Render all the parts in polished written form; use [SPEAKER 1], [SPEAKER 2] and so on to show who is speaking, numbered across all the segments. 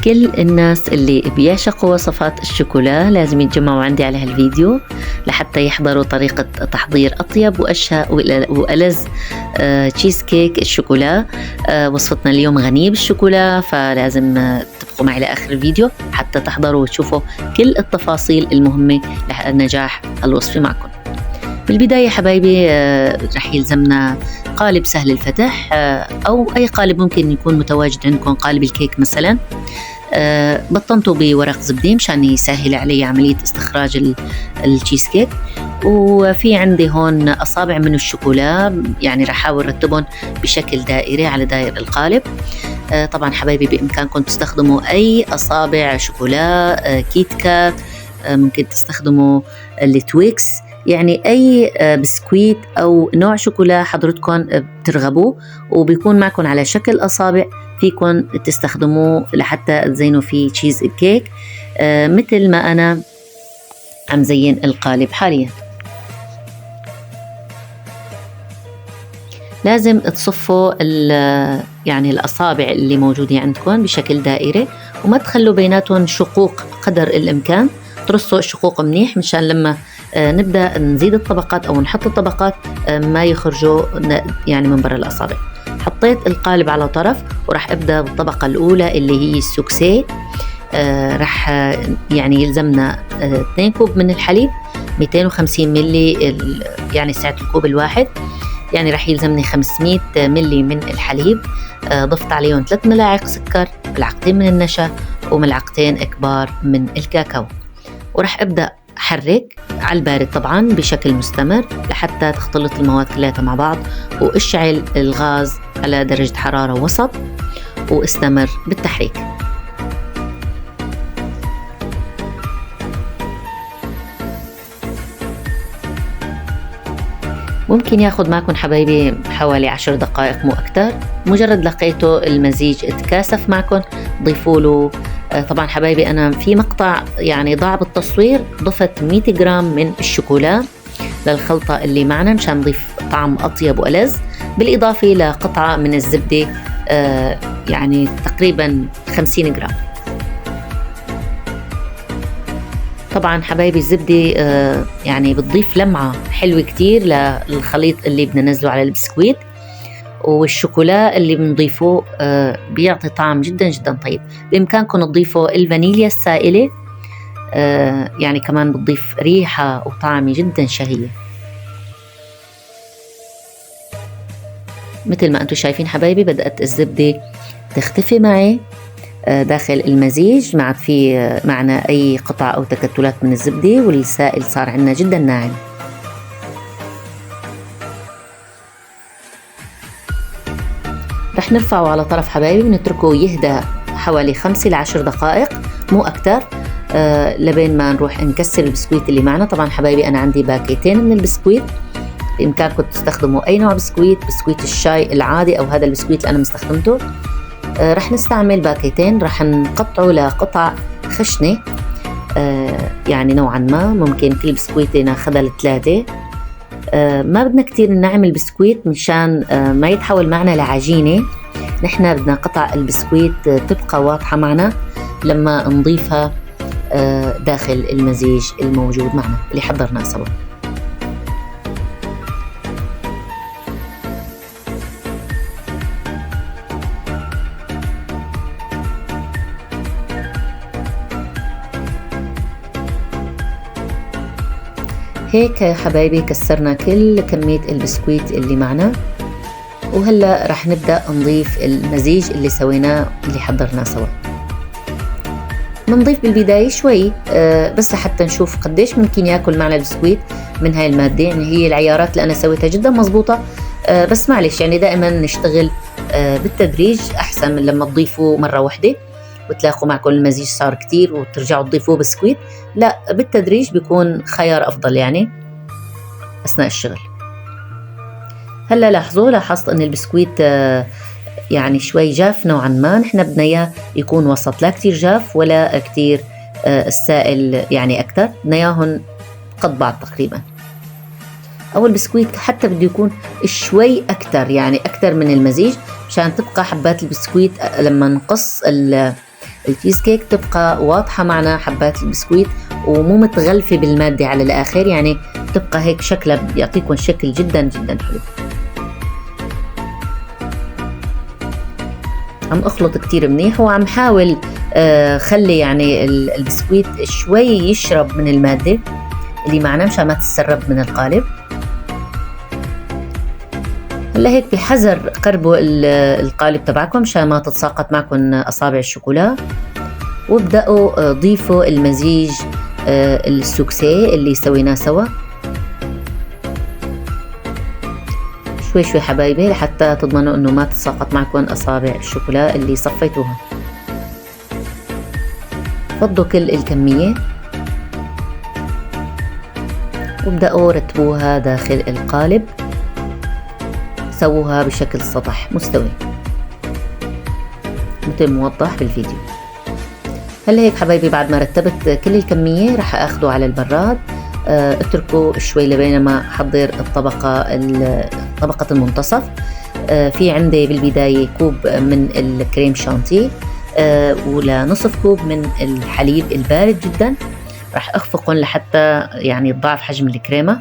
[SPEAKER 1] كل الناس اللي بيعشقوا وصفات الشوكولا لازم يتجمعوا عندي على هالفيديو لحتى يحضروا طريقة تحضير أطيب وأشهى وألذ تشيز كيك الشوكولا. وصفتنا اليوم غنية بالشوكولا، فلازم تبقوا معي لآخر الفيديو حتى تحضروا وتشوفوا كل التفاصيل المهمة لنجاح الوصفة معكم. بالبداية حبايبي رح يلزمنا قالب سهل الفتح، أو أي قالب ممكن يكون متواجد عندكم، قالب الكيك مثلا. بطنته بورق زبدة مشان يسهل علي عملية استخراج التشيز كيك. وفي عندي هون أصابع من الشوكولا، يعني رح أحاول رتبهم بشكل دائري على دائر القالب. طبعا حبايبي بإمكانكم تستخدموا أي أصابع شوكولا، كيت كات، ممكن تستخدموا التويكس، يعني أي بسكويت أو نوع شوكولا حضرتكم بترغبوه وبيكون معكم على شكل أصابع، فيكم تستخدموه لحتى تزينوا فيه تشيز كيك مثل ما أنا عم زين القالب حاليا. لازم تصفوا يعني الأصابع اللي موجودة عندكم بشكل دائري، وما تخلوا بيناتهم شقوق قدر الإمكان. ترصوا الشقوق منيح مشان لما نبدأ نزيد الطبقات أو نحط الطبقات ما يخرجوا يعني من برا الأصابع. حطيت القالب على طرف وراح أبدأ بالطبقة الأولى اللي هي السوكسي. راح يعني يلزمنا 2 كوب من الحليب، 250 ملي يعني سعة الكوب الواحد، يعني راح يلزمني 500 ملي من الحليب. ضفت عليهم 3 ملاعق سكر، ملعقتين من النشا، وملعقتين كبار من الكاكاو. وراح أبدأ حرك على البارد طبعا بشكل مستمر لحتى تختلط المواد كلها مع بعض، واشعل الغاز على درجة حرارة وسط واستمر بالتحريك. ممكن ياخد معكم حبايبي حوالي 10 دقائق مو أكتر. مجرد لقيته المزيج تكاثف معكم ضيفوا له. طبعا حبايبي أنا في مقطع يعني ضاع بالتصوير ضفت 100 جرام من الشوكولا للخلطة اللي معنا مشان نضيف طعم أطيب وألذ، بالإضافة لقطعة من الزبدة يعني تقريبا 50 جرام. طبعا حبايبي الزبدة يعني بتضيف لمعة حلوة كتير للخليط اللي بدنا ننزله على البسكويت، والشوكولا اللي بنضيفه بيعطي طعم جدا جدا طيب. بإمكانكم تضيفوا الفانيليا السائلة، يعني كمان بتضيف ريحة وطعم جدا شهية. مثل ما أنتم شايفين حبايبي بدأت الزبدة تختفي معي داخل المزيج، ما عاد في معنا أي قطع أو تكتلات من الزبدة، والسائل صار عندنا جدا ناعم. رح نرفعه على طرف حبايبي، بنتركه يهدى حوالي 5 ل10 دقائق مو أكتر، لبين ما نروح نكسر البسكويت اللي معنا. طبعا حبايبي أنا عندي باكيتين من البسكويت، بإمكانكم تستخدموا أي نوع بسكويت، بسكويت الشاي العادي أو هذا البسكويت اللي أنا مستخدمته. رح نستعمل باكيتين، رح نقطعه لقطع خشنة يعني نوعا ما، ممكن كل بسكويتة ناخدها ل3. ما بدنا كتير ننعم البسكويت مشان ما يتحول معنا لعجينة. نحن بدنا قطع البسكويت تبقى واضحة معنا لما نضيفها داخل المزيج الموجود معنا اللي حضرناه سوا. هيك حبايبي كسرنا كل كمية البسكويت اللي معنا، وهلأ رح نبدأ نضيف المزيج اللي سويناه اللي حضرناه سوا. بنضيف بالبداية شوي بس حتى نشوف قديش ممكن ياكل معنا البسكويت من هاي المادة. يعني هي العيارات اللي أنا سويتها جدا مزبوطة، بس معلش يعني دائما نشتغل بالتدريج أحسن من لما تضيفوا مرة واحدة وتلاقوا معكم المزيج صار كتير وترجعوا تضيفوه بسكويت. لا، بالتدريج بيكون خيار أفضل يعني أثناء الشغل. هلا لاحظت أن البسكويت يعني شوي جاف نوعا ما. نحن بدنا إياه يكون وسط، لا كتير جاف ولا كتير السائل يعني أكتر، بدنا إياهن قد بعض تقريبا. أو البسكويت حتى بده يكون شوي أكتر، يعني أكتر من المزيج مشان تبقى حبات البسكويت لما نقص التشيز كيك تبقى واضحة معنا حبات البسكويت ومو متغلفة بالمادة على الآخر، يعني تبقى هيك شكلها بيعطيكم شكل جدا جدا حلو. عم اخلط كتير منيح وعم حاول خلي يعني البسكويت شوي يشرب من المادة اللي معنا مشان ما تتسرب من القالب. هلا هيك بحذر قربوا القالب تبعكم مشان ما تتساقط معكم اصابع الشوكولا، وابدأوا ضيفوا المزيج السوكسي اللي سويناه سوا شوي شوي حبايبي لحتى تضمنوا انه ما تتساقط معكم اصابع الشوكولا اللي صفيتوها. فضوا كل الكمية وابدأوا رتبوها داخل القالب، سووها بشكل سطح مستوي مثل موضح بالفيديو. هلا هيك حبايبي بعد ما رتبت كل الكمية رح اخده على البراد، اتركه شوي لبينما احضر طبقة المنتصف. في عندي بالبداية كوب من الكريم شانتيه ولنصف كوب من الحليب البارد جدا، رح اخفقهم لحتى يعني تضاعف حجم الكريمة.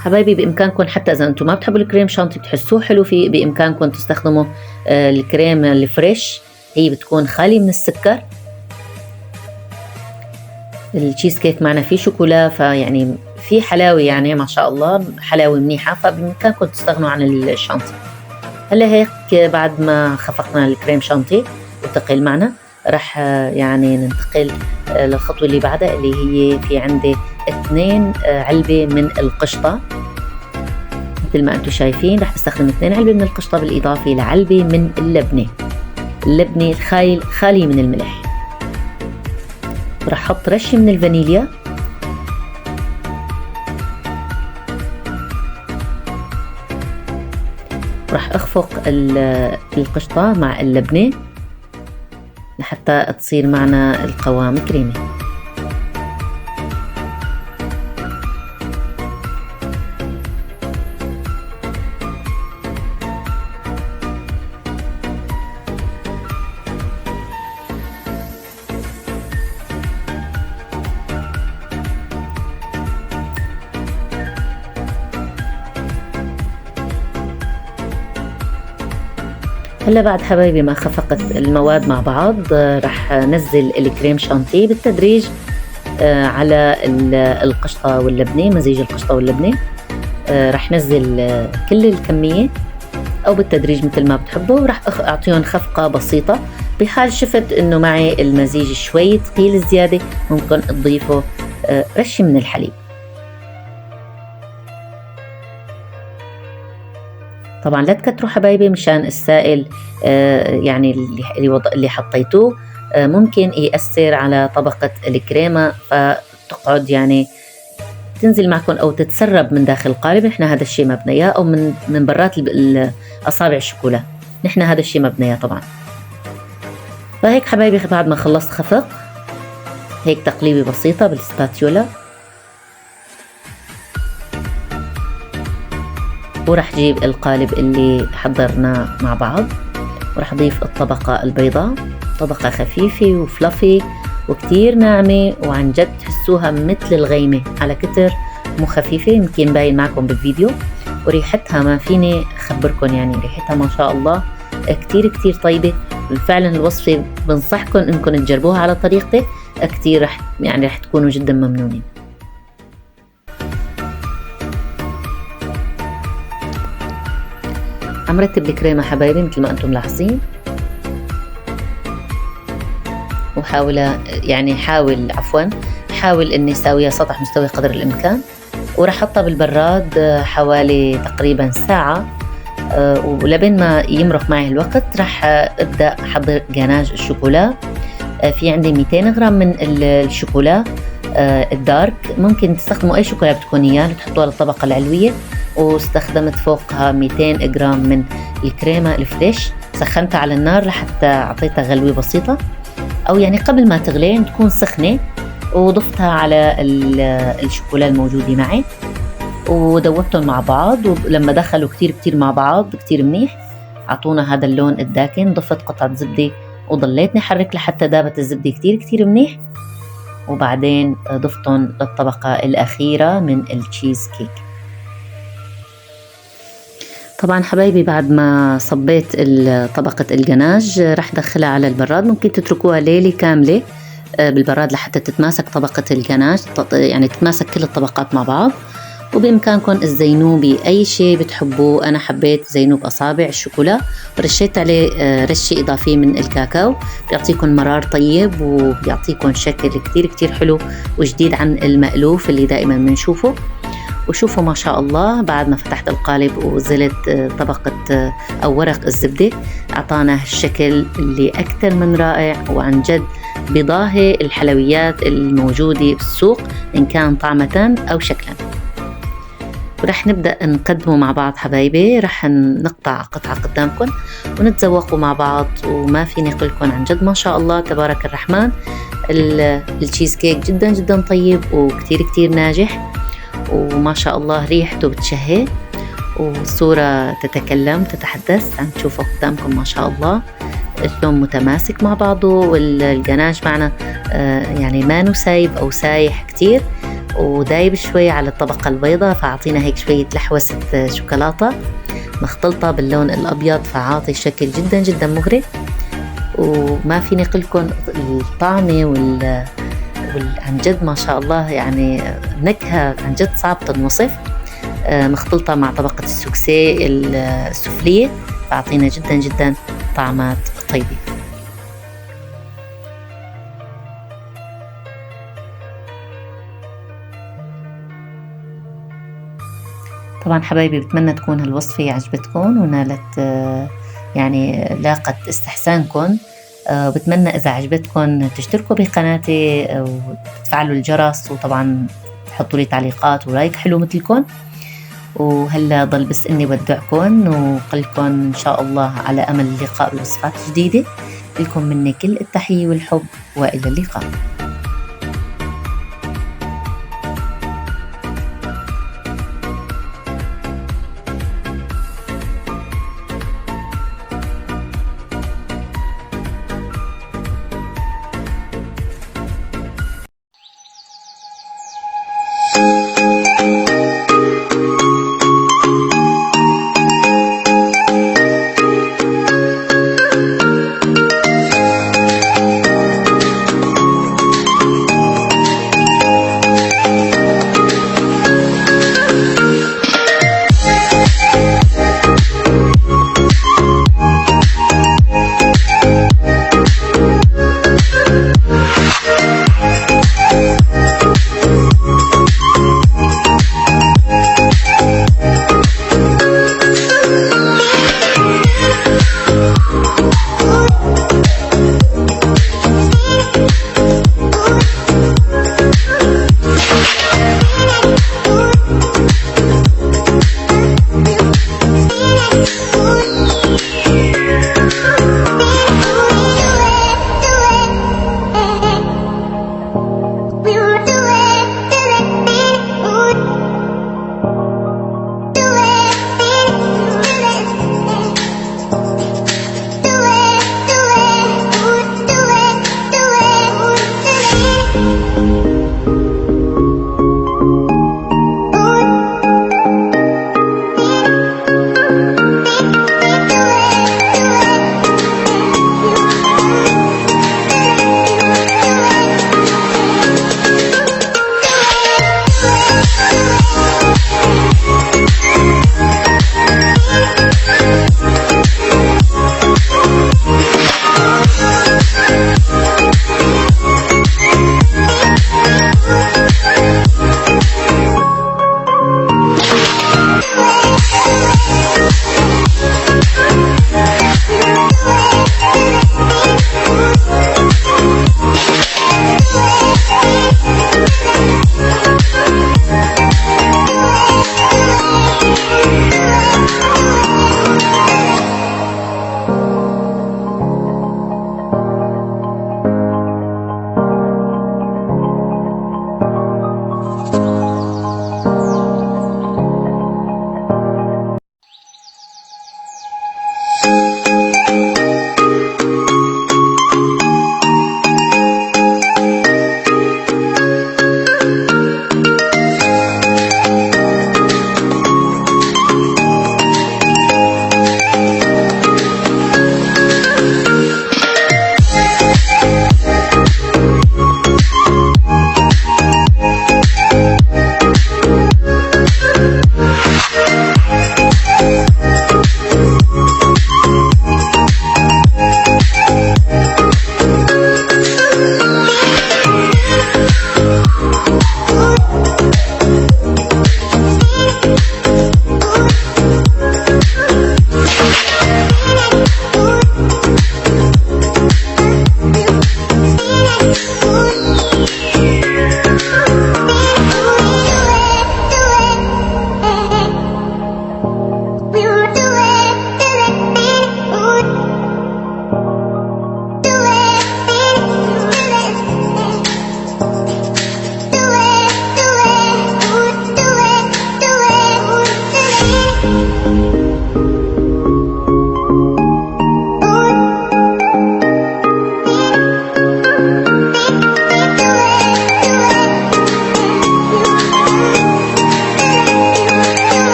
[SPEAKER 1] حبايبي بامكانكم حتى اذا انتم ما بتحبوا الكريم شانتي بتحسوه حلو فيه، بامكانكم تستخدموا الكريم الفريش، هي بتكون خالي من السكر. التشيز كيك معنا فيه شوكولا فيعني في حلاوة، يعني ما شاء الله حلاوة منيحة، فبامكانكم تستغنوا عن الشانتي. هلا هيك بعد ما خفقنا الكريم شانتي وتقل معنا رح يعني ننتقل للخطوة اللي بعدها اللي هي في عندي 2 علبة من القشطة. مثل ما انتم شايفين رح استخدم 2 علبة من القشطة بالإضافة لعلبة من اللبنة. اللبنة خالي من الملح. رح احط رشة من الفانيليا، رح اخفق القشطة مع اللبنة لحتى تصير معنا القوام كريمي. هلا بعد حبايبي ما خفقت المواد مع بعض رح نزل الكريم شانتيه بالتدريج على القشطة واللبنة، مزيج القشطة واللبنة. رح نزل كل الكمية أو بالتدريج مثل ما بتحبوا، ورح أعطيهم خفقة بسيطة. بحال شفت إنه معي المزيج شوي ثقيل زيادة ممكن تضيفوا رشة من الحليب. طبعا لا تكتروا حبايبي مشان السائل يعني اللي حطيتوه ممكن يأثر على طبقة الكريمة فتقعد يعني تنزل معكم أو تتسرب من داخل القالب. نحن هذا الشيء ما بدنا إياه، أو من برات أصابع الشوكولا نحن هذا الشيء ما بدنا إياه طبعا. فهيك حبايبي بعد ما خلصت خفق هيك تقليبة بسيطة بالسباتيولا، ورح جيب القالب اللي حضرناه مع بعض ورح اضيف الطبقة البيضاء، طبقة خفيفة وفلافي وكتير ناعمة وعن جد تحسوها مثل الغيمة على كتر مو خفيفة، يمكن باين معكم بالفيديو. وريحتها ما فيني اخبركم، يعني ريحتها ما شاء الله كتير كتير طيبة. فعلا الوصفة بنصحكم انكم تجربوها على طريقتي، كتير رح تكونوا جدا ممنونين. عم رتب الكريمة حبايبي مثل ما انتم ملاحظين، وحاول حاول اني اساويها سطح مستوي قدر الامكان، وراح احطها بالبراد حوالي تقريبا ساعة. ولبين ما يمرق معي الوقت راح ابدا احضر جاناج الشوكولا. في عندي 200 غرام من الشوكولا الدارك، ممكن تستخدموا اي شوكولا بتكون اياه وتحطوها للطبقة العلوية. واستخدمت فوقها 200 جرام من الكريمة الفريش، سخنتها على النار لحتى اعطيتها غلوة بسيطة، او يعني قبل ما تغلي تكون سخنة، وضفتها على الشوكولا الموجودة معي ودوبتهم مع بعض. ولما دخلوا كتير مع بعض كتير منيح أعطونا هذا اللون الداكن. ضفت قطعة زبدة وضليتني أحرك لحتى دابت الزبدة كتير كتير منيح، وبعدين ضفتهم للطبقة الأخيرة من التشيز كيك. طبعا حبايبي بعد ما صبيت طبقة الجناج رح دخلها على البراد. ممكن تتركوها ليلة كاملة بالبراد لحتى تتماسك طبقة الجناج، يعني تتماسك كل الطبقات مع بعض. وبإمكانكم تزينوه بأي شيء بتحبوه. أنا حبيت زينوه بأصابع الشوكولا ورشيت عليه رشة إضافية من الكاكاو، بيعطيكم مرار طيب وبيعطيكم شكل كتير كتير حلو وجديد عن المألوف اللي دائما بنشوفه. وشوفوا ما شاء الله بعد ما فتحت القالب وزلت طبقة أو ورق الزبدة أعطانا الشكل اللي أكثر من رائع، وعن جد بضاهي الحلويات الموجودة بالسوق إن كان طعمة أو شكلا. ورح نبدأ نقدمه مع بعض حبايبي. رح نقطع قطعة قدامكم ونتذوقوا مع بعض، وما فيني أقولكم عن جد ما شاء الله تبارك الرحمن التشيز كيك جدا جدا طيب وكتير كتير ناجح، وما شاء الله ريحته بتشهي والصورة تتكلم تتحدث. عم تشوفوا قدامكم ما شاء الله اللون متماسك مع بعضه، والجناج معنا يعني ما نسايب أو سايح كتير ودايب شوي على الطبقة البيضاء، فأعطينا هيك شوية لحوسة شوكولاتة مختلطة باللون الأبيض، فعاطي شكل جدا جدا مغري. وما فيني أقولكم الطعمة عن جد ما شاء الله، يعني نكهة عن جد صعب تنوصف، مختلطة مع طبقة السوكسي السفلية، فأعطينا جدا جدا طعمات طيبة. طبعا حبايبي بتمنى تكون هالوصفة عجبتكم ونالت يعني لاقت استحسانكم. بتمنى إذا عجبتكم تشتركوا بقناتي وتفعلوا الجرس، وطبعا تحطوا لي تعليقات ولايك حلو مثلكم. وهلا ضل بس إني بدعكم وقلكم إن شاء الله على أمل اللقاء بوصفات جديدة. لكم مني كل التحية والحب، وإلى اللقاء.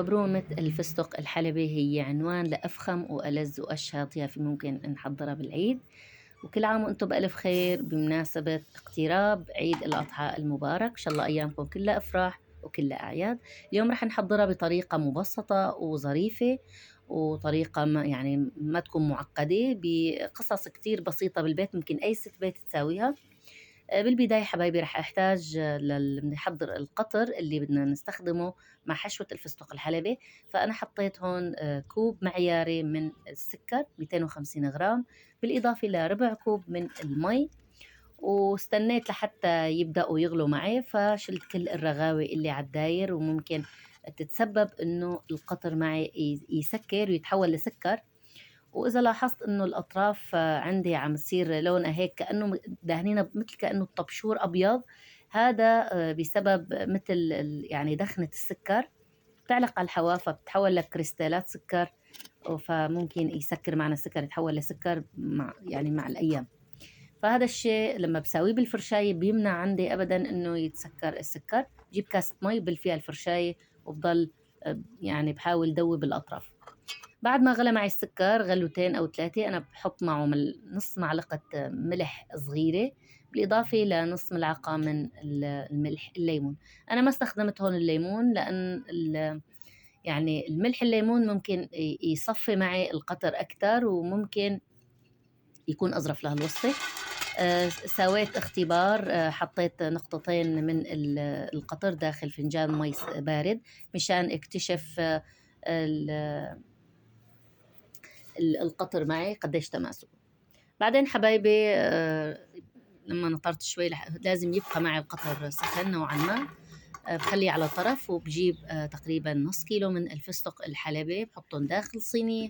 [SPEAKER 1] مبرومة الفستق الحلبي هي عنوان لأفخم وألذ وأشهى ضيافة ممكن نحضرها بالعيد. وكل عام وانتم بألف خير بمناسبة اقتراب عيد الأضحى المبارك، إن شاء الله أيامكم كلها أفراح وكلها أعياد. اليوم رح نحضرها بطريقة مبسطة وظريفة، وطريقة ما تكون معقدة، بقصص كتير بسيطة بالبيت ممكن أي ست بيت تساويها. بالبداية حبايبي رح أحتاج نحضر القطر اللي بدنا نستخدمه مع حشوة الفستق الحلبي. فأنا حطيت هون كوب معياري من السكر 250 غرام، بالإضافة لربع كوب من المي، واستنيت لحتى يبدأوا يغلوا معي، فشلت كل الرغاوي اللي على الداير وممكن تتسبب إنه القطر معي يسكر ويتحول لسكر. وإذا لاحظت إنه الأطراف عندي عم تصير لونها هيك كأنه دهنينة مثل كأنه الطبشور أبيض، هذا بسبب مثل يعني دخنة السكر بتعلق على الحوافة بتتحول لكريستالات سكر، فممكن يسكر معنا السكر، يتحول لسكر مع الأيام. فهذا الشيء لما بساويه بالفرشاية بيمنع عندي أبدا إنه يتسكر السكر. جيب كاسة مي بل فيها الفرشاية وبضل يعني بحاول دوب الأطراف. بعد ما غلى معي السكر غلوتين أو 3، أنا بحط معه نص معلقة ملح صغيرة، بالإضافة لنص ملعقة من الملح الليمون. أنا ما استخدمت هون الليمون لأن يعني الملح الليمون ممكن يصفي معي القطر أكتر وممكن يكون أظرف له الوصفة. سويت اختبار، حطيت نقطتين من القطر داخل فنجان مي بارد مشان اكتشف القطر معي قديش تماسكه. بعدين حبايبي لما نطرت شوي لازم يبقى معي القطر سخن نوعا ما، بخليه على طرف، وبجيب تقريبا نص كيلو من الفستق الحلبي بحطهم داخل صينية،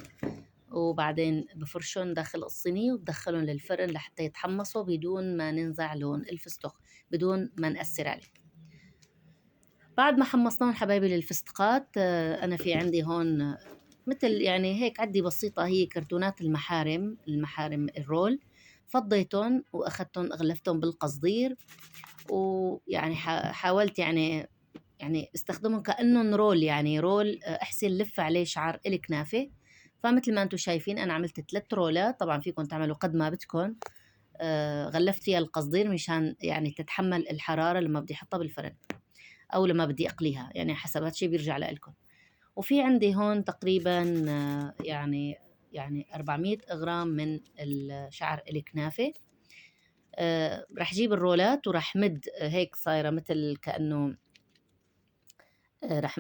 [SPEAKER 1] وبعدين بفرشهم داخل الصينية وبدخلهم للفرن لحتى يتحمصوا بدون ما ننزع لون الفستق، بدون ما نأثر عليه. بعد ما حمصناهم حبايبي للفستقات، أنا في عندي هون مثل يعني هيك عدي بسيطة، هي كرتونات المحارم الرول، فضيتهم وأخذتهم غلفتهم بالقصدير، ويعني حاولت يعني استخدمهم كأنهم رول، يعني رول أحسن لف عليه شعر الكنافة. فمثل ما أنتم شايفين أنا عملت 3 رولات، طبعا فيكم تعملوا قد ما بدكم. غلفت فيها القصدير مشان يعني تتحمل الحرارة لما بدي أحطها بالفرن أو لما بدي أقليها، يعني حسب هالشي بيرجع لكم. وفي عندي هون تقريبا يعني 400 غرام من الشعر الكنافة. رح جيب الرولات ورح مد هيك صايرة مثل كأنه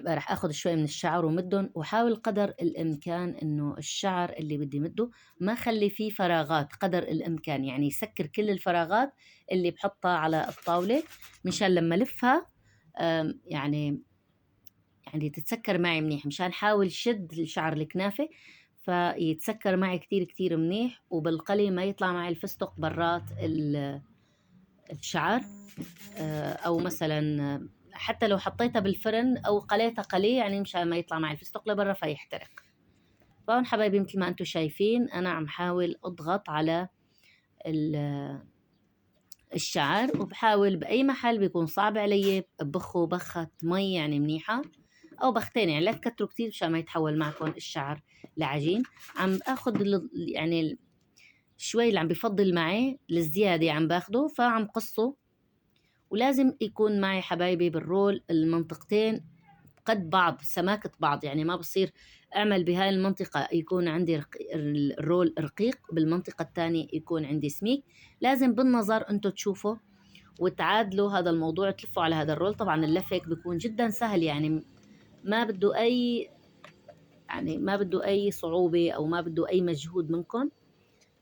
[SPEAKER 1] رح اخذ شوي من الشعر ومدهم، وحاول قدر الامكان انه الشعر اللي بدي مده ما خلي فيه فراغات قدر الامكان، يعني يسكر كل الفراغات اللي بحطها على الطاولة مشان لما لفها يعني تتسكر معي منيح، مشان حاول شد الشعر الكنافة فيتسكر معي كتير كتير منيح، وبالقلي ما يطلع معي الفستق برات الشعر. او مثلا حتى لو حطيتها بالفرن او قليتها قلي يعني مشان ما يطلع معي الفستق لبرا فيحترق. فهون حبايبي مثل ما انتم شايفين انا عم حاول اضغط على الشعر، وبحاول باي محل بيكون صعب علي ببخه بخة مي يعني منيحة او بختين، يعني لا تكتروا كتير مشان ما يتحول معكم الشعر لعجين. عم اخذ يعني شوي اللي عم بفضل معي للزيادة عم باخده، فعم قصه، ولازم يكون معي حبايبي بالرول المنطقتين قد بعض سماكة بعض، يعني ما بصير أعمل بهاي المنطقة يكون عندي الرول رقيق، بالمنطقة الثانية يكون عندي سميك. لازم بالنظر أنتوا تشوفوا وتعادلوا هذا الموضوع، تلفوا على هذا الرول. طبعا اللف هيك بيكون جدا سهل، يعني ما بده أي صعوبة أو ما بده أي مجهود منكم،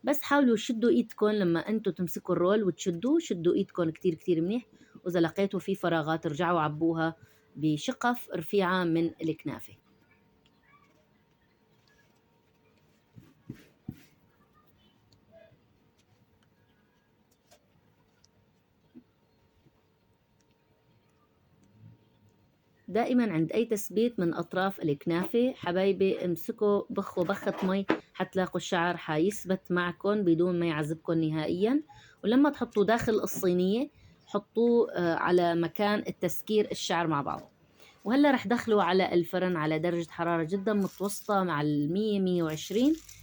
[SPEAKER 1] بس حاولوا شدوا ايدكم لما انتوا تمسكوا الرول وتشدوا، شدوا ايدكم كتير كتير منيح، واذا لقيتوا في فراغات ارجعوا عبوها بشقف رفيعة من الكنافة. دائما عند اي تثبيت من اطراف الكنافة حبايبي امسكوا بخوا بخة مي حتلاقوا الشعر حيثبت معكم بدون ما يعذبكم نهائيا. ولما تحطوا داخل الصينية حطوه على مكان التسكير الشعر مع بعض. وهلا رح دخله على الفرن على درجة حرارة جدا متوسطة مع 100-120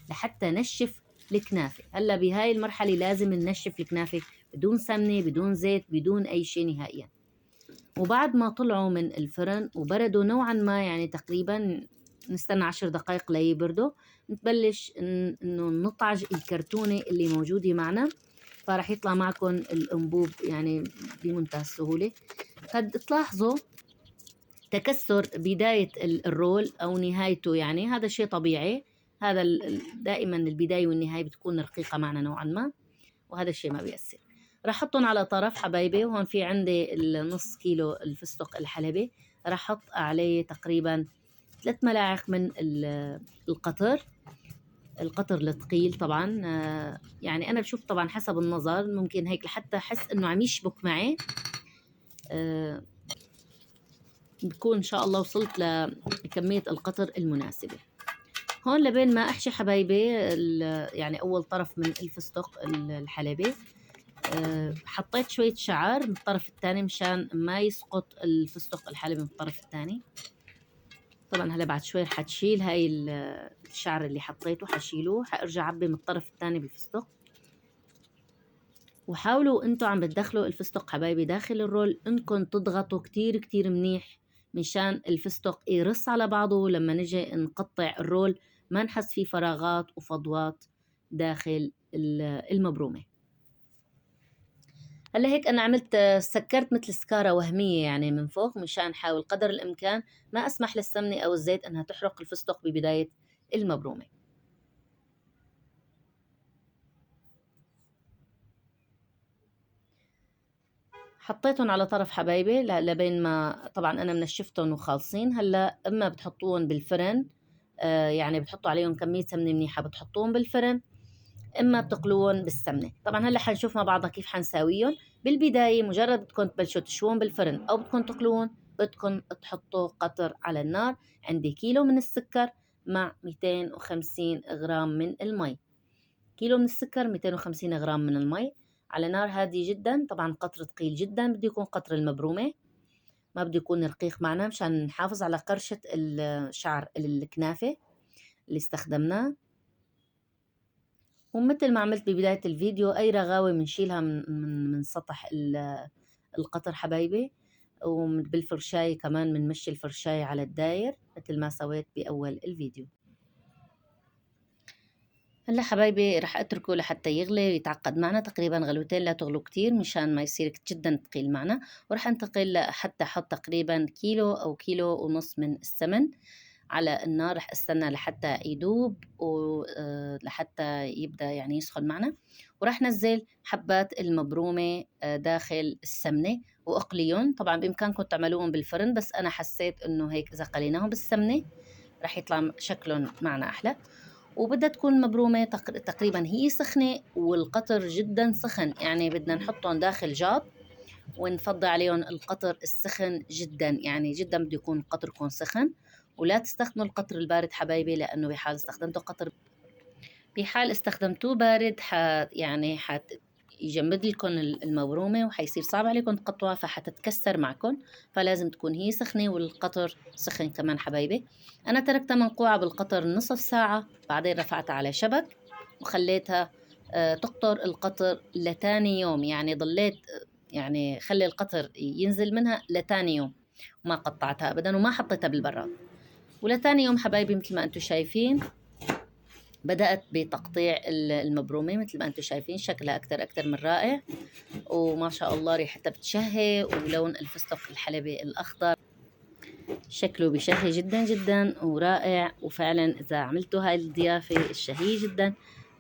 [SPEAKER 1] لحتى نشف الكنافة. هلا بهاي المرحلة لازم ننشف الكنافة بدون سمنة بدون زيت بدون أي شيء نهائيا. وبعد ما طلعوا من الفرن وبردوا نوعا ما، يعني تقريبا نستنى 10 دقائق ليبردوا، نتبلش انه نطعج الكرتونة اللي موجودة معنا، فراح يطلع معكم الأنبوب يعني بمنتهى السهولة. قد تلاحظوا تكسر بداية الرول أو نهايته، يعني هذا شيء طبيعي، هذا دائما البداية والنهاية بتكون رقيقة معنا نوعا ما، وهذا الشيء ما بيأثر. راح احطهم على طرف حبايبي. وهون في عندي النص كيلو الفستق الحلبي، راح احط عليه تقريبا 3 ملاعق من القطر الثقيل طبعا. يعني انا بشوف طبعا حسب النظر، ممكن هيك لحتى احس انه عم يشبك معي، بكون ان شاء الله وصلت لكمية القطر المناسبة. هون لبين ما احشي حبايبي يعني اول طرف من الفستق الحلبي، حطيت شوية شعر من الطرف الثاني مشان ما يسقط الفستق الحلبي من الطرف الثاني. طبعا هلا بعد شوي حتشيل هاي الشعر اللي حطيته، حشيله، حارجع عبي من الطرف الثاني بالفستق. وحاولوا انتو عم بتدخلوا الفستق حبايبي داخل الرول انكم تضغطوا كتير كتير منيح مشان الفستق يرص على بعضه، لما نجي نقطع الرول ما نحس فيه فراغات وفضوات داخل المبرومة. هلا هيك انا عملت سكرت مثل سكارة وهمية يعني من فوق، مشان حاول قدر الامكان ما اسمح للسمنة او الزيت انها تحرق الفستق ببداية المبرومة. حطيتهم على طرف حبايبي لبين ما طبعا انا منشفتهم وخالصين. هلا اما بتحطوهم بالفرن، يعني بتحطوا عليهم كمية سمنة منيحة بتحطوهم بالفرن، اما بتقلوهم بالسمنة. طبعا هلا حنشوف مع بعضنا كيف حنساويهم. بالبداية مجرد بدكم تبلشوا تشوون بالفرن او بدكم تقلوهم، بدكم تحطوا قطر على النار. عندي كيلو من السكر مع 250 غرام من المي. كيلو من السكر 250 غرام من المي على نار هادية جدا. طبعا قطر ثقيل جدا، بده يكون قطر المبرومة، ما بده يكون رقيق معنا مشان نحافظ على قرشة الشعر الكنافة اللي استخدمناه. ومثل ما عملت ببداية الفيديو، أي رغاوة بنشيلها من سطح القطر حبايبي، وبالفرشاية كمان بنمشي الفرشاية على الداير مثل ما سويت بأول الفيديو. هلا حبايبي رح اتركه لحتى يغلي ويتعقد معنا تقريبا غلوتين، لا تغلو كتير مشان ما يصير جدا ثقيل معنا. ورح انتقل حتى احط تقريبا كيلو او كيلو ونص من السمن على النار. رح استنى لحتى يدوب ولحتى يبدأ يعني يسخن معنا. ورح نزل حبات المبرومة داخل السمنة واقليهم. طبعا بامكانكم تعملوهم بالفرن، بس انا حسيت انه هيك اذا قليناهم بالسمنة رح يطلع شكلهم معنا احلى. وبدها تكون مبرومة تقريبا هي سخنة والقطر جدا سخن، يعني بدنا نحطهم داخل جاط ونفضي عليهم القطر السخن جدا، يعني جدا بده يكون قطركم سخن. ولا تستخدموا القطر البارد حبايبي، لأنه بحال استخدمتوه بارد يعني يجمد لكم المبرومة وحيصير صعب عليكم تقطعوها، فحتتكسر معكم. فلازم تكون هي سخنة والقطر سخن كمان حبايبي. أنا تركتها منقوعة بالقطر نصف ساعة، بعدين رفعتها على شبك وخليتها تقطر القطر لتاني يوم. يعني ضليت يعني خلي القطر ينزل منها لتاني يوم، ما قطعتها أبدا وما حطيتها بالبراد. ولتاني يوم حبايبي مثل ما أنتم شايفين بدأت بتقطيع المبرومة. مثل ما أنتم شايفين شكلها أكتر من رائع، وما شاء الله ريحتها بتشهي، ولون الفستق الحلبي الأخضر شكله بشهي جدا جدا ورائع. وفعلا إذا عملتوا هاي الضيافة الشهية جدا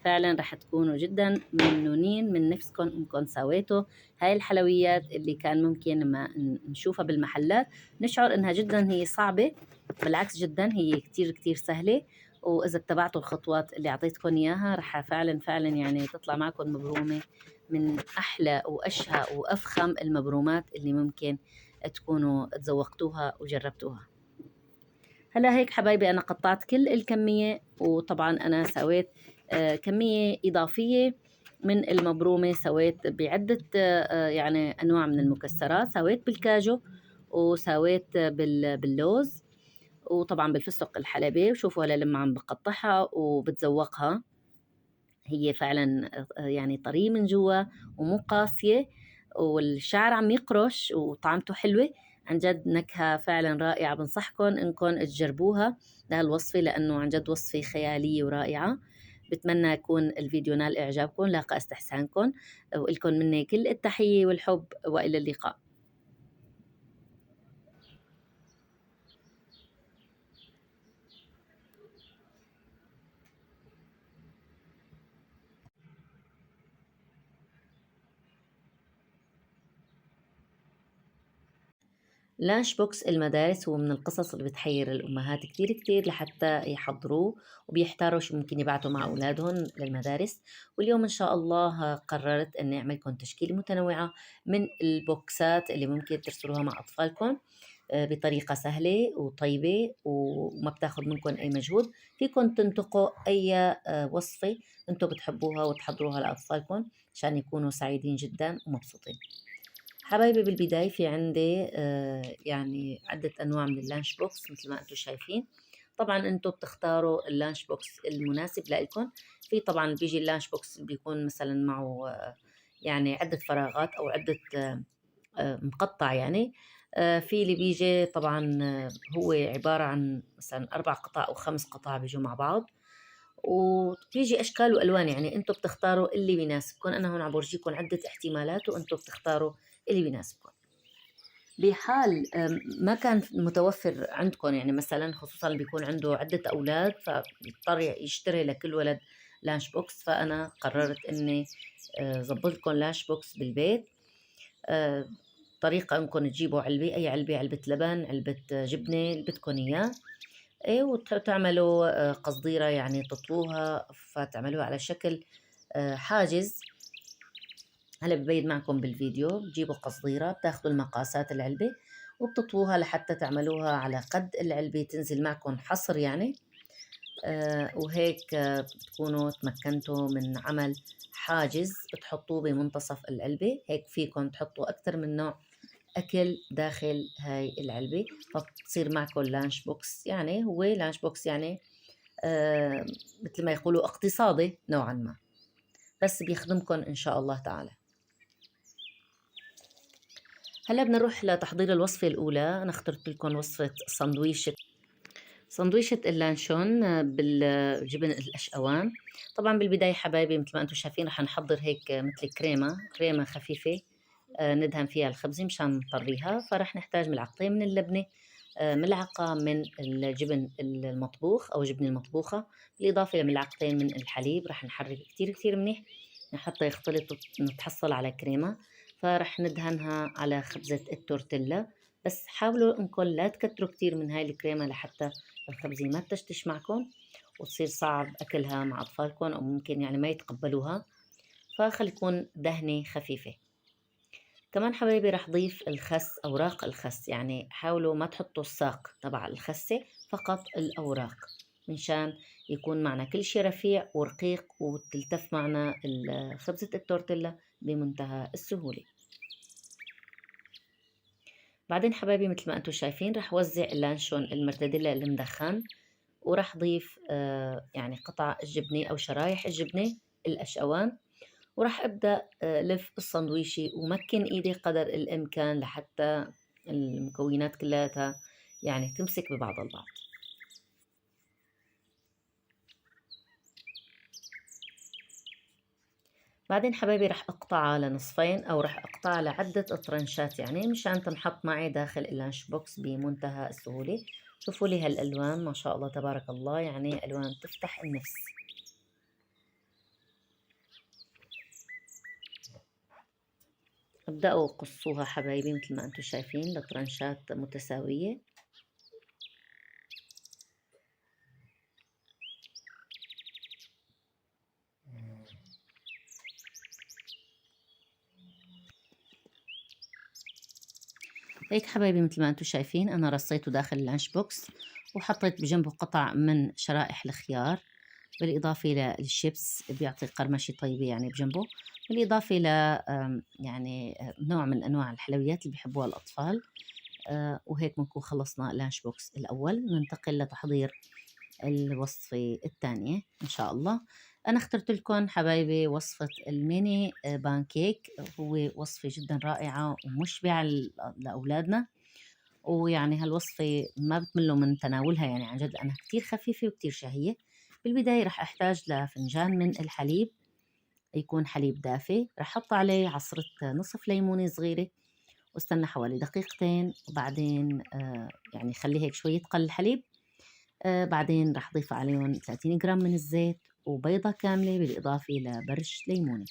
[SPEAKER 1] فعلا رح تكونوا جدا ممنونين من نفسكم انكم سويتوا هاي الحلويات اللي كان ممكن لما نشوفها بالمحلات نشعر انها جدا هي صعبة. بالعكس جدا هي كتير سهلة، واذا اتبعتوا الخطوات اللي اعطيتكم اياها رح فعلا يعني تطلع معكم مبرومة من احلى واشهى وافخم المبرومات اللي ممكن تكونوا تذوقتوها وجربتوها. هلا هيك حبايبي أنا قطعت كل الكمية، وطبعا أنا سويت كمية إضافية من المبرومة، سويت بعدة يعني أنواع من المكسرات، سويت بالكاجو وسويت باللوز، وطبعا بالفستق الحلبي. وشوفوا هلا لما عم بقطعها وبتذوقها، هي فعلا يعني طري من جوا ومو قاسية، والشعر عم يقرش وطعمته حلوة عن جد. نكهة فعلا رائعة، بنصحكم انكم تجربوها لهالوصفة، لانه عن جد وصفة خيالية ورائعة. بتمنى يكون الفيديو نال اعجابكم، لاقى استحسانكم، والكم مني كل التحية والحب، والى اللقاء. لانش بوكس المدارس هو من القصص اللي بتحير الأمهات كتير كتير لحتى يحضروه، وبيحتاروا شو ممكن يبعتوا مع أولادهم للمدارس. واليوم إن شاء الله قررت أني أعملكم تشكيلة متنوعة من البوكسات اللي ممكن ترسلوها مع أطفالكم بطريقة سهلة وطيبة وما بتاخد منكم أي مجهود. فيكم تنتقوا أي وصفة أنتم بتحبوها وتحضروها لأطفالكم عشان يكونوا سعيدين جدا ومبسوطين. حبايبي بالبداية في عندي يعني عدة أنواع من اللانش بوكس مثل ما أنتم شايفين. طبعا أنتم بتختاروا اللانش بوكس المناسب لإلكم. في طبعا بيجي اللانش بوكس بيكون مثلا معه يعني عدة فراغات أو عدة مقطع يعني. في اللي بيجي طبعا هو عبارة عن مثلا 4 قطع أو 5 قطع بيجوا مع بعض، وبيجي اشكال والوان، يعني انتم بتختاروا اللي بيناسبكم. انا هون عم برجيكم عده احتمالات وانتم بتختاروا اللي بيناسبكم. بحال ما كان متوفر عندكم، يعني مثلا خصوصا اللي بيكون عنده عده اولاد فبيضطر يشتري لكل ولد لانش بوكس، فانا قررت اني ظبط لكم لانش بوكس بالبيت. طريقه انكم تجيبوا علبه، اي علبه، علبه لبن، علبه جبنه اللي بدكم اياه، ايه، وتعملوا قصديرة يعني تطووها، فتعملوها على شكل حاجز. هلا ببين معكم بالفيديو. بتجيبوا قصديرة، بتاخذوا المقاسات العلبة وبتطووها لحتى تعملوها على قد العلبة، تنزل معكم حصر يعني. وهيك بتكونوا تمكنتوا من عمل حاجز بتحطوه بمنتصف العلبة. هيك فيكم تحطوا أكثر من نوع أكل داخل هاي العلبة، فبتصير معكم لانش بوكس. يعني هو لانش بوكس يعني مثل ما يقولوا اقتصادي نوعا ما، بس بيخدمكم إن شاء الله تعالى. هلا بدنا نروح لتحضير الوصفة الأولى. أنا اخترت لكم وصفة سندويشة اللانشون بالجبن الأشقوان. طبعا بالبداية حبايبي مثل ما أنتم شايفين رح نحضر هيك مثل كريمة خفيفة ندهن فيها الخبزة مشان نطريها. فرح نحتاج ملعقتين من اللبنة، ملعقة من الجبن المطبوخ أو جبنة المطبوخة، بالإضافة لملعقتين من الحليب. رح نحرك كتير كتير منيح حتى يختلط ونتحصل على كريمة. فرح ندهنها على خبزة التورتيلا، بس حاولوا انكم لا تكتروا كتير من هاي الكريمة لحتى الخبزة ما تشتش معكم وتصير صعب أكلها مع أطفالكم، أو ممكن يعني ما يتقبلوها. فخلي تكون دهنة خفيفة. كمان حبايبي رح ضيف الخس، أوراق الخس، يعني حاولوا ما تحطوا الساق تبع الخسة، فقط الأوراق، منشان يكون معنا كل شي رفيع ورقيق وتلتف معنا خبزة التورتيلا بمنتهى السهولة. بعدين حبايبي مثل ما انتم شايفين رح وزع اللانشون المرتديلا المدخن، ورح ضيف يعني قطع الجبنة أو شرايح الجبنة الأشقوان، ورح أبدأ لف السندويشة ومكن إيدي قدر الإمكان لحتى المكونات كلها يعني تمسك ببعض البعض. بعدين حبايبي رح أقطعها لنصفين أو رح أقطعها لعدة طرنشات، يعني مشان تنحط معي داخل اللانش بوكس بمنتهى السهولة. شوفوا لي هالألوان ما شاء الله تبارك الله، يعني ألوان تفتح النفس. ابدأوا قصوها حبايبي مثل ما انتم شايفين لطرنشات متساوية. هيك حبايبي مثل ما انتم شايفين أنا رصيته داخل اللانش بوكس، وحطيت بجنبه قطع من شرائح الخيار، بالإضافة للشيبس بيعطي قرمشة طيبة يعني بجنبه، بالإضافة ل يعني نوع من أنواع الحلويات اللي بيحبوها الأطفال. وهيك بنكون خلصنا اللانش بوكس الأول. ننتقل لتحضير الوصفة الثانية إن شاء الله. أنا اخترت لكم حبايبي وصفة الميني بانكيك، هو وصفة جدا رائعة ومشبعة لأولادنا، ويعني هالوصفة ما بتملوا من تناولها، يعني عن جد لأنها كتير خفيفة وكتير شهية. بالبداية رح أحتاج لفنجان من الحليب، يكون حليب دافي. رح أحط عليه عصرة نصف ليمونة صغيرة واستنى حوالي دقيقتين، وبعدين يعني خلي هيك شوي يتقل الحليب. بعدين رح أضيف عليهم 30 جرام من الزيت وبيضة كاملة بالإضافة لبرش ليمونة.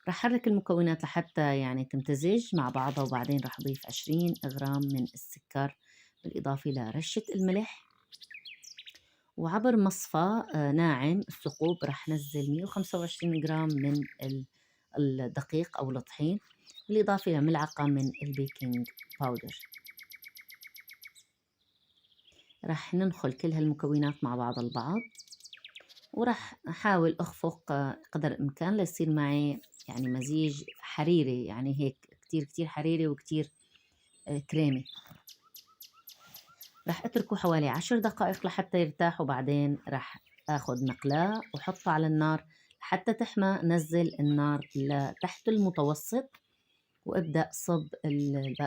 [SPEAKER 1] رح أحرك المكونات لحتى يعني تمتزج مع بعضها، وبعدين رح أضيف 20 جرام من السكر بالإضافة لرشة الملح. وعبر مصفى ناعم الثقوب رح نزل 125 جرام من الدقيق أو الطحين بالإضافة لملعقة من البيكنج باودر. رح ننخل كل هالمكونات مع بعض البعض، ورح أحاول أخفق قدر الإمكان ليصير معي يعني مزيج حريري، يعني هيك كتير كتير حريري وكتير كريمي. رح أتركه حوالي 10 دقائق لحتى يرتاح، وبعدين رح أخذ مقلاة وحطها على النار حتى تحمى. نزل النار لتحت المتوسط وابدأ صب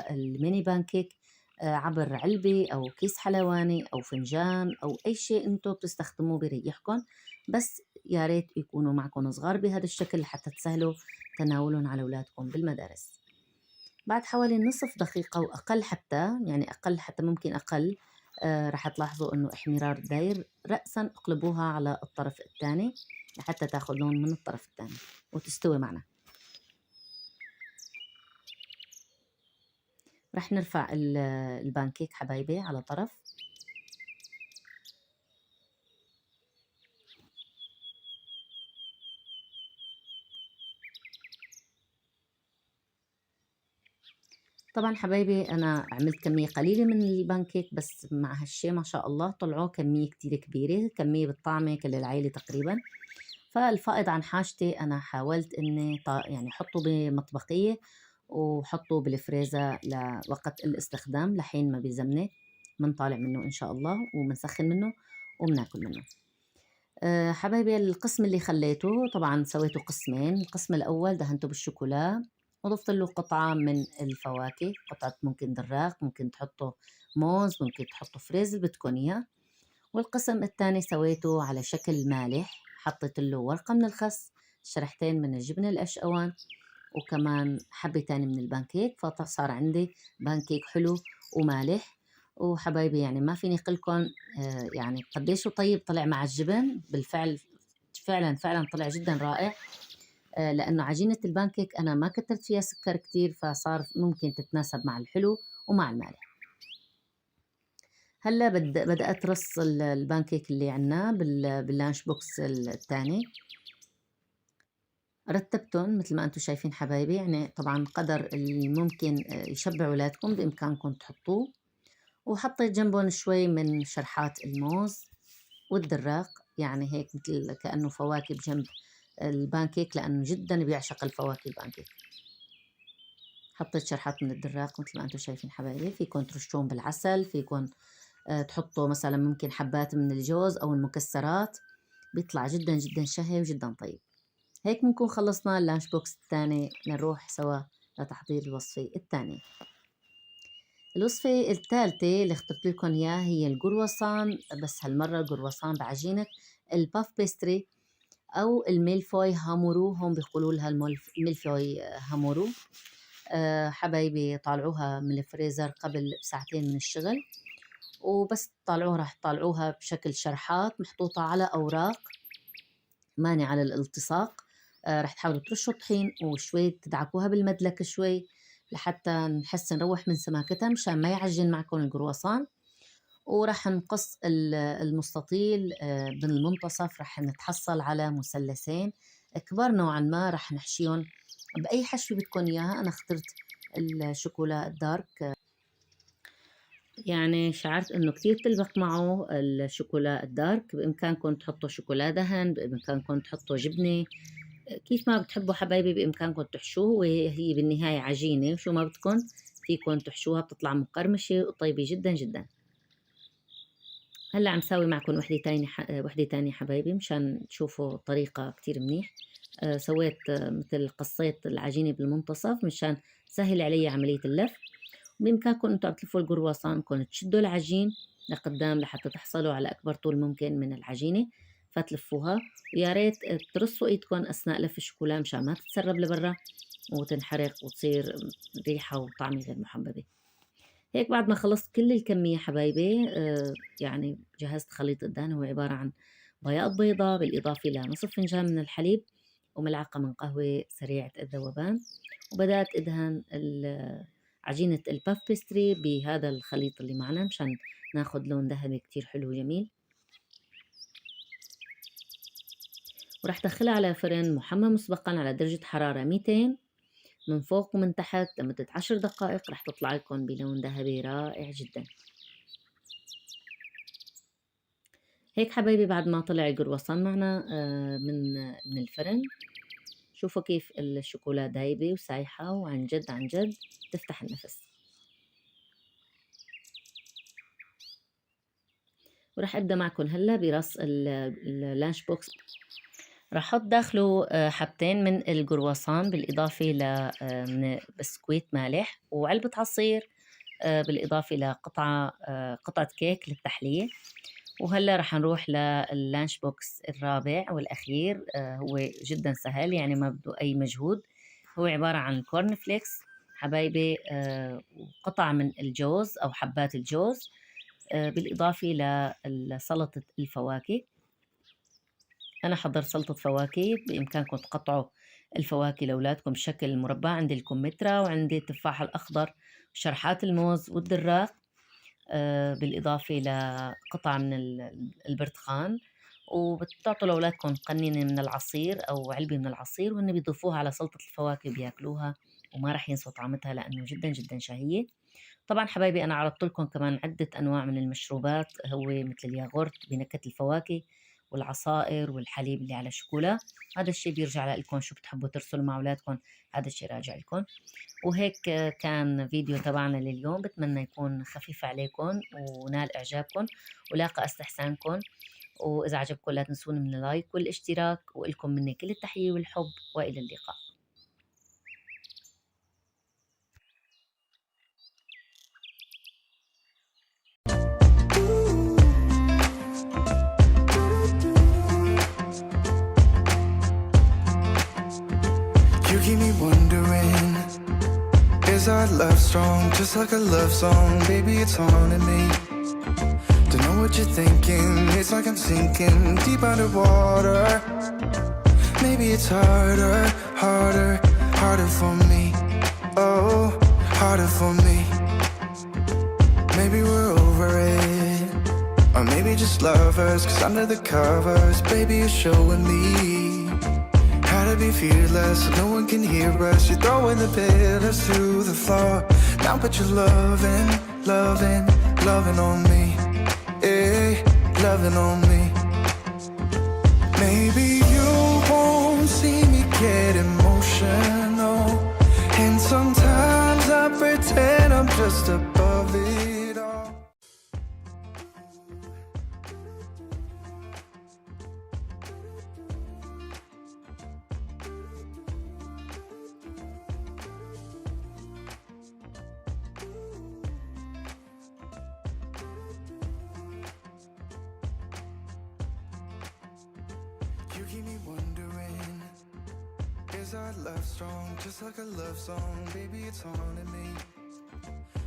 [SPEAKER 1] الميني بانكيك عبر علبة أو كيس حلواني أو فنجان أو أي شيء أنتم بتستخدموه بريحكم، بس يا ريت يكونوا معكم صغار بهذا الشكل حتى تسهلوا تناولهم على أولادكم بالمدارس. بعد حوالي نصف دقيقة وأقل، حتى يعني أقل، حتى ممكن أقل، رح تلاحظوا إنه احمرار داير رأسا. اقلبوها على الطرف الثاني لحتى تاخذ لون من الطرف الثاني وتستوي معنا. رح نرفع البانكيك حبايبي على طرف. طبعا حبايبي أنا عملت كمية قليلة من البانكيك، بس مع هالشي ما شاء الله طلعوا كمية كتير كبيرة، كمية بالطعمة كل العائلة تقريبا. فالفائض عن حاجتي أنا حاولت إني يعني حطه بمطبقية وحطه بالفريزر لوقت الاستخدام لحين ما بيزمنه. منطالع منه إن شاء الله ومنسخن منه ومناكل منه. حبايبي القسم اللي خليته طبعا سويته قسمين. القسم الأول دهنته بالشوكولا وضفت له قطعة من الفواكه، قطعة ممكن دراق، ممكن تحطوا موز، ممكن تحطوا فريز اللي بدكم إياه. والقسم الثاني سويته على شكل مالح، حطيت له ورقة من الخس، شريحتين من الجبنة القشقوان، وكمان حبة تاني من البانكيك. فصار عندي بانكيك حلو ومالح. وحبايبي يعني ما فيني قلكم يعني قديش طيب طلع مع الجبن. بالفعل فعلا طلع جدا رائع، لأنه عجينة البانكيك أنا ما كترت فيها سكر كتير، فصار ممكن تتناسب مع الحلو ومع المالح. هلا بدأت رص البانكيك اللي عنا باللانش بوكس الثاني. رتبتهم مثل ما انتم شايفين حبايبي، يعني طبعا قدر اللي ممكن يشبع اولادكم بامكانكم تحطوه. وحطيت جنبهم شوي من شرحات الموز والدراق، يعني هيك مثل كأنه فواكه بجنب البانكيك، لأنه جدا بيعشق الفواكه البانكيك. حطيت شرحات من الدراق مثل ما انتم شايفين حبايبي. فيكم ترشون بالعسل، فيكم تحطوا مثلا ممكن حبات من الجوز أو المكسرات، بيطلع جدا جدا شهي وجدا طيب. هيك بنكون خلصنا اللانش بوكس الثاني. نروح سوا لتحضير الوصفة الثانية. الوصفة الثالثة اللي اخترت لكم إياها هي الكرواسون، بس هالمرة الكرواسون بعجينة الباف بيستري أو الميلفوي هامورو، هم بيقولوا لها الميلفوي هامورو. حبايبي طالعوها من الفريزر قبل بساعتين من الشغل، وبس طالعوها راح تطالعوها بشكل شرحات محطوطة على أوراق مانعة للالتصاق. راح تحاولوا ترشوا طحين وشوي تدعكوها بالمدلك شوي لحتى نحس نروح من سماكتها مشان ما يعجن معكم الكرواسون. وراح نقص المستطيل بالمنتصف، راح نتحصل على مثلثين كبار نوعا ما، راح نحشيهم بأي حشوة بدكم إياها. أنا اخترت الشوكولا الدارك، يعني شعرت انه كتير تلبق معه الشوكولا الدارك. بامكانكم تحطوا شوكولا دهن، بامكانكم تحطوا جبنة، كيف ما بتحبوا حبايبي بامكانكم تحشوه، وهي بالنهاية عجينة وشو ما بدكم فيكن تحشوها، بتطلع مقرمشة وطيبة جدا جدا. هلا عم ساوي معكم وحدة تانية حبايبي مشان تشوفوا طريقة كتير منيح. سويت مثل قصيت العجينة بالمنتصف مشان سهل علي عملية اللف. بإمكانكم انتوا عم تلفوا القرواسون انكم تشدوا العجين لقدام لحتى تحصلوا على أكبر طول ممكن من العجينة فتلفوها. ويا ريت ترصوا ايدكم أثناء لف الشوكولا مشان ما تتسرب لبرا وتنحرق وتصير ريحة وطعمة غير محببة. هيك بعد ما خلصت كل الكمية حبايبي يعني جهزت خليط الدهن. هو عبارة عن بياض بيضة بالإضافة لنصف فنجان من الحليب وملعقة من قهوة سريعة الذوبان. وبدأت أدهن عجينة الباف بيستري بهذا الخليط اللي معنا مشان ناخد لون ذهبي كتير حلو وجميل. ورح دخلها على فرن محمى مسبقا على درجة حرارة 200 من فوق ومن تحت لمدة 10 دقائق. رح تطلع لكم بلون ذهبي رائع جدا. هيك حبايبي بعد ما طلع القرواسون معنا من الفرن، شوفوا كيف الشوكولا دايبة وسايحة وعن جد عن جد تفتح النفس. ورح أبدأ معكم هلا برص اللانش بوكس. رح أحط داخله حبتين من القرواسون بالإضافة لبسكويت مالح وعلبة عصير بالإضافة قطعة كيك للتحلية. وهلا رح نروح لللانش بوكس الرابع والأخير. هو جدا سهل يعني ما بده أي مجهود. هو عبارة عن كورن فليكس حبايبي وقطع من الجوز أو حبات الجوز بالإضافة لسلطة الفواكه. أنا حضرت سلطة فواكه، بإمكانكم تقطعوا الفواكه لأولادكم بشكل مربع. عندي الكمثرى وعندي التفاح الأخضر وشرحات الموز والدراق بالإضافة لقطع من البرتقان. وبتعطوا لأولادكم قنينة من العصير أو علبة من العصير وهن بيضيفوها على سلطة الفواكه بياكلوها وما رح ينسوا طعمتها لأنه جدا جدا شهية. طبعا حبايبي أنا عرضت لكم كمان عدة أنواع من المشروبات، هو مثل الياغورت بنكهة الفواكه والعصائر والحليب اللي على الشوكولا. هذا الشيء بيرجع لكم شو بتحبوا ترسلوا مع أولادكم، هذا الشيء راجع لكم. وهيك كان فيديو تبعنا لليوم، بتمنى يكون خفيف عليكم ونال إعجابكم ولاقى استحسانكم. وإذا عجبكم لا تنسون من اللايك والاشتراك، وإلكم مني كل التحية والحب وإلى اللقاء.
[SPEAKER 2] You keep me wondering, is our love strong? Just like a love song, baby, it's haunting me. Don't know what you're thinking, it's like I'm sinking deep underwater. Maybe it's harder, harder, harder for me. Oh, harder for me. Maybe we're over it, or maybe just lovers, 'cause under the covers, baby, you're showing me how to be fearless, so no one can hear us. You're throwing the pillars to the floor. Now put your loving, loving, loving on me. Eh, loving on me. Maybe you won't see me get emotional, and sometimes I pretend I'm just above it all. You keep me wondering, is our love strong? Just like a love song, baby, it's haunting me.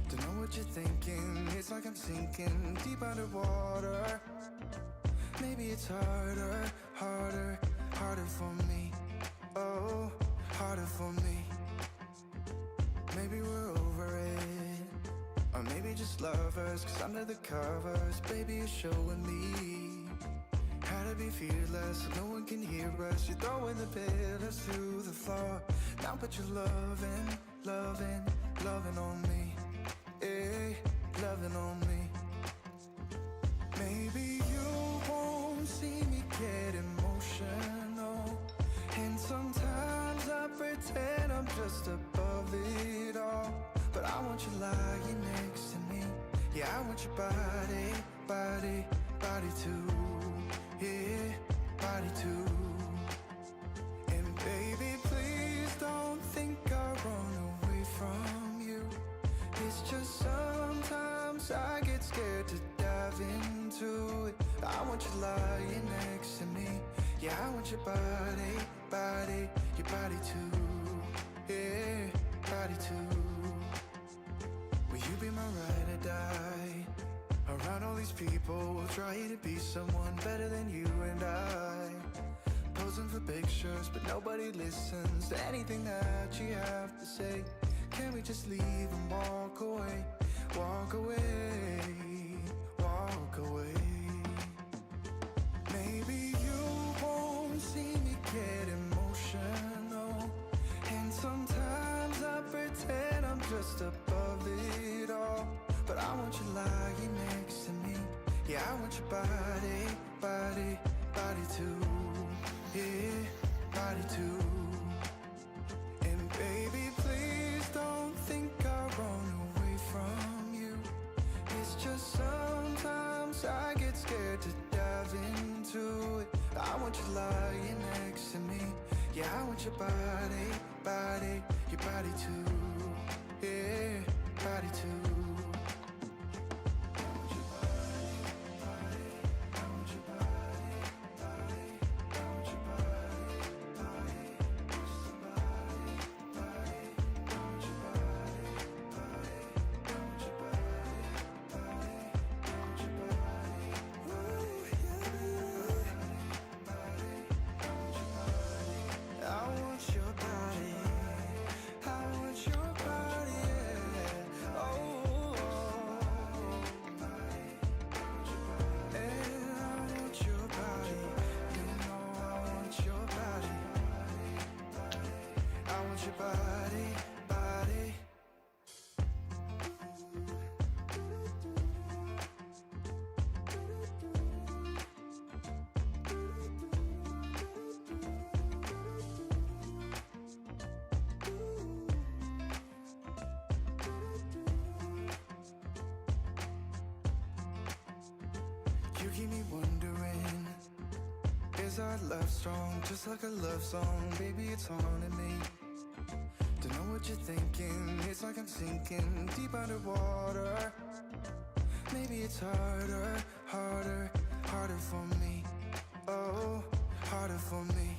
[SPEAKER 2] Don't know what you're thinking, it's like I'm sinking deep underwater. Maybe it's harder, harder, harder for me. Oh, harder for me. Maybe we're over it, or maybe just lovers, 'cause under the covers, baby, you're showing me how to be fearless, so no one can hear us. You're throwing the pillars to the floor. Now put your loving, loving, loving on me. Eh, loving on me. Maybe you won't see me get emotional, and sometimes I pretend I'm just above it all. But I want your I want your body, body, body too. Yeah, body too. And baby, please don't think I run away from you. It's just sometimes I get scared to dive into it. I want you lying next to me. Yeah, I want your body, body, your body too. Yeah, body too. Will you be my ride or die? Around all these people will try to be someone better than you and I. Posing for pictures, but nobody listens to anything that you have to say. Can we just leave and walk away? Walk away, walk away. Maybe you won't see me get emotional, and sometimes I pretend I'm just above it all. But I want you lying next to me. Yeah, I want your body, body, body too. Yeah, body too. And baby, please don't think I run away from you. It's just sometimes I get scared to dive into it. I want you lying next to me. Yeah, I want your body, body, your body too. Yeah, body too. Just like a love song, baby, it's haunting me. Don't know what you're thinking, it's like I'm sinking deep underwater. Maybe it's harder, harder, harder for me. Oh, harder for me.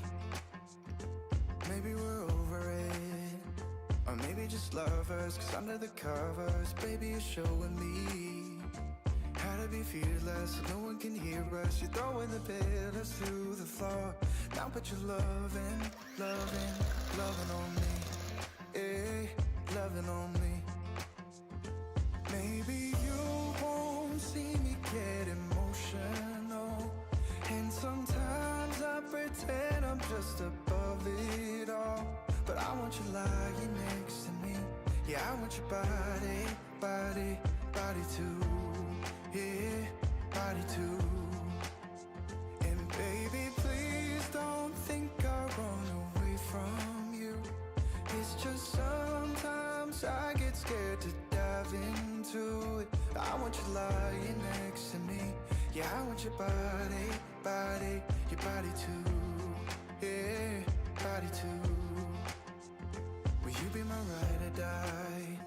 [SPEAKER 2] Maybe we're over it, or maybe just lovers, 'cause under the covers, baby, you're showing me how to be fearless so no one can hear us. You're throwing the pillars through the floor. Now put your loving, loving, loving on me. Eh, loving on me. Maybe you won't see me get emotional, and sometimes I pretend I'm just above it all. But I want you lying next to me. Yeah, I want your body, body, body too. Yeah, body too. And baby, please don't think I run away from you. It's just sometimes I get scared to dive into it. I want you lying next to me. Yeah, I want your body, body, your body too. Yeah, body too. Will you be my ride or die?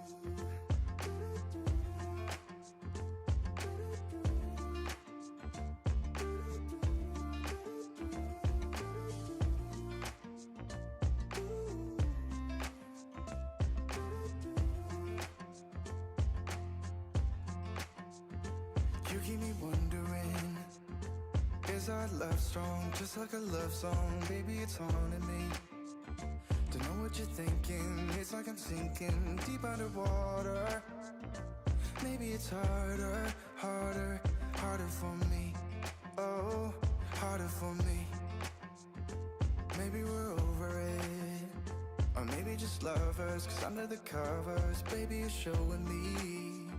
[SPEAKER 2] Is our love strong, just like a love song? Baby, it's haunting me. Don't know what you're thinking, it's like I'm sinking deep underwater. Maybe it's harder, harder, harder for me. Oh, harder for me. Maybe we're over it, or maybe just lovers, 'cause under the covers, baby, you're showing me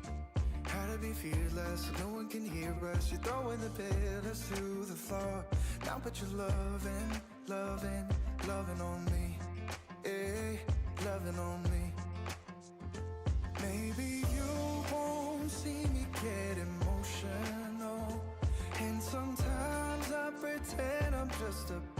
[SPEAKER 2] how to be fearless so no one can hear us. You're throwing the pillars through the floor. Now put your loving, loving, loving on me. Eh, loving on me. Maybe you won't see me get emotional, and sometimes I pretend I'm just a